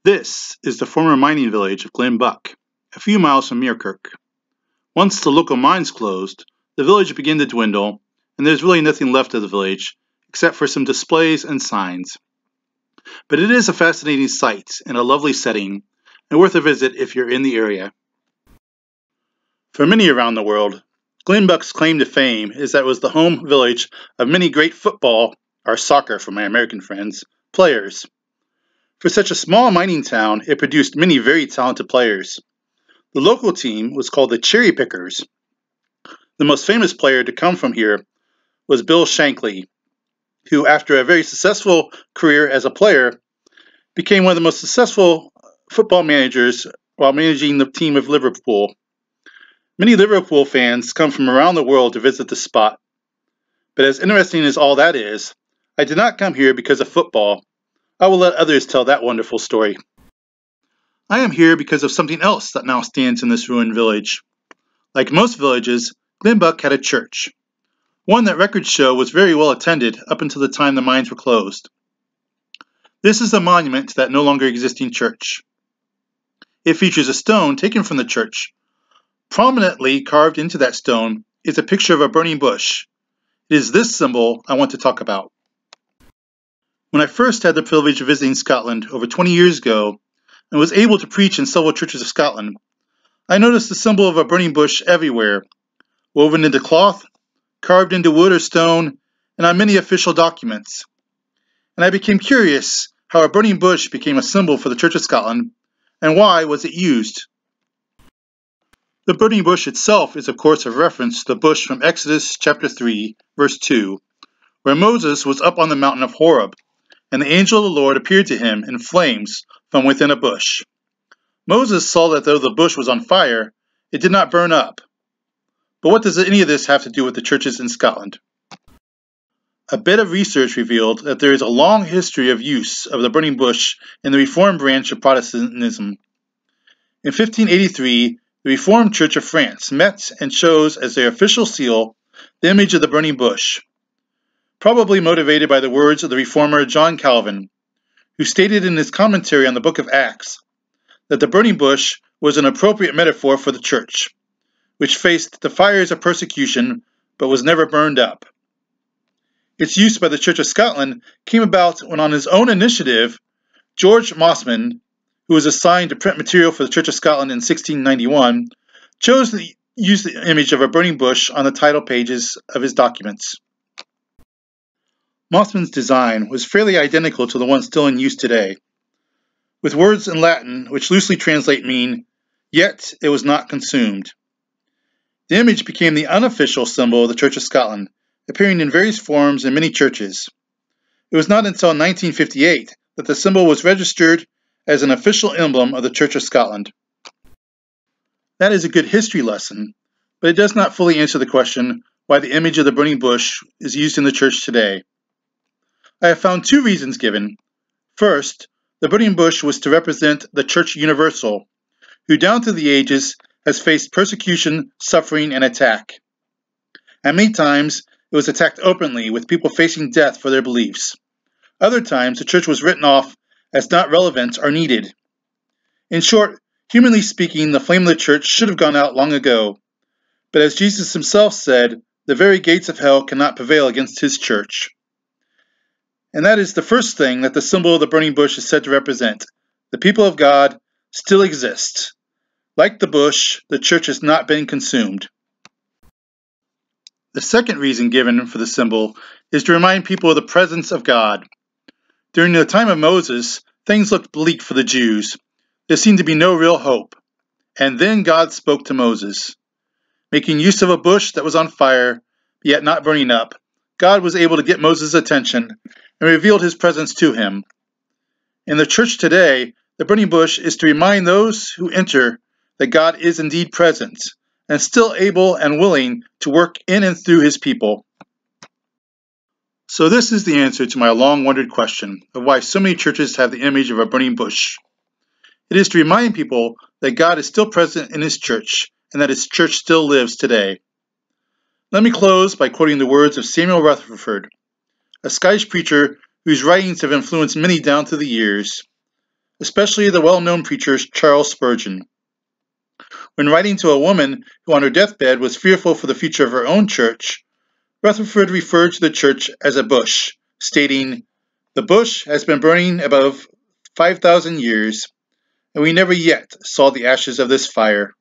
This is the former mining village of Glenbuck, a few miles from Muirkirk. Once the local mines closed, the village began to dwindle, and there's really nothing left of the village except for some displays and signs. But it is a fascinating site and a lovely setting, and worth a visit if you're in the area. For many around the world, Glenbuck's claim to fame is that it was the home village of many great football, or soccer for my American friends, players. For such a small mining town, it produced many very talented players. The local team was called the Cherry Pickers. The most famous player to come from here was Bill Shankly, who, after a very successful career as a player, became one of the most successful football managers while managing the team of Liverpool. Many Liverpool fans come from around the world to visit the spot. But as interesting as all that is, I did not come here because of football. I will let others tell that wonderful story. I am here because of something else that now stands in this ruined village. Like most villages, Glenbuck had a church. One that records show was very well attended up until the time the mines were closed. This is a monument to that no longer existing church. It features a stone taken from the church. Prominently carved into that stone is a picture of a burning bush. It is this symbol I want to talk about. When I first had the privilege of visiting Scotland over 20 years ago and was able to preach in several churches of Scotland, I noticed the symbol of a burning bush everywhere, woven into cloth, carved into wood or stone, and on many official documents. And I became curious how a burning bush became a symbol for the Church of Scotland, and why was it used? The burning bush itself is of course a reference to the bush from Exodus chapter 3, verse 2, where Moses was up on the mountain of Horeb, and the angel of the Lord appeared to him in flames from within a bush. Moses saw that though the bush was on fire, it did not burn up. But what does any of this have to do with the churches in Scotland? A bit of research revealed that there is a long history of use of the burning bush in the Reformed branch of Protestantism. In 1583, the Reformed Church of France met and chose as their official seal the image of the burning bush, probably motivated by the words of the reformer John Calvin, who stated in his commentary on the book of Acts that the burning bush was an appropriate metaphor for the church, which faced the fires of persecution but was never burned up. Its use by the Church of Scotland came about when, on his own initiative, George Mossman, who was assigned to print material for the Church of Scotland in 1691, chose to use the image of a burning bush on the title pages of his documents. Mossman's design was fairly identical to the one still in use today, with words in Latin which loosely translate mean, "Yet it was not consumed." The image became the unofficial symbol of the Church of Scotland, appearing in various forms in many churches. It was not until 1958 that the symbol was registered as an official emblem of the Church of Scotland. That is a good history lesson, but it does not fully answer the question why the image of the burning bush is used in the church today. I have found two reasons given. First, the burning bush was to represent the Church Universal, who down through the ages has faced persecution, suffering, and attack. And many times, it was attacked openly, with people facing death for their beliefs. Other times, the church was written off as not relevant or needed. In short, humanly speaking, the flame of the church should have gone out long ago. But as Jesus himself said, the very gates of hell cannot prevail against his church. And that is the first thing that the symbol of the burning bush is said to represent. The people of God still exist. Like the bush, the church has not been consumed. The second reason given for the symbol is to remind people of the presence of God. During the time of Moses, things looked bleak for the Jews. There seemed to be no real hope. And then God spoke to Moses. Making use of a bush that was on fire, yet not burning up, God was able to get Moses' attention and revealed his presence to him. In the church today, the burning bush is to remind those who enter that God is indeed present and still able and willing to work in and through his people. So this is the answer to my long-wondered question of why so many churches have the image of a burning bush. It is to remind people that God is still present in his church and that his church still lives today. Let me close by quoting the words of Samuel Rutherford, a Scottish preacher whose writings have influenced many down through the years. especially the well-known preacher Charles Spurgeon. When writing to a woman who on her deathbed was fearful for the future of her own church, Rutherford referred to the church as a bush, stating, "The bush has been burning above 5,000 years, and we never yet saw the ashes of this fire."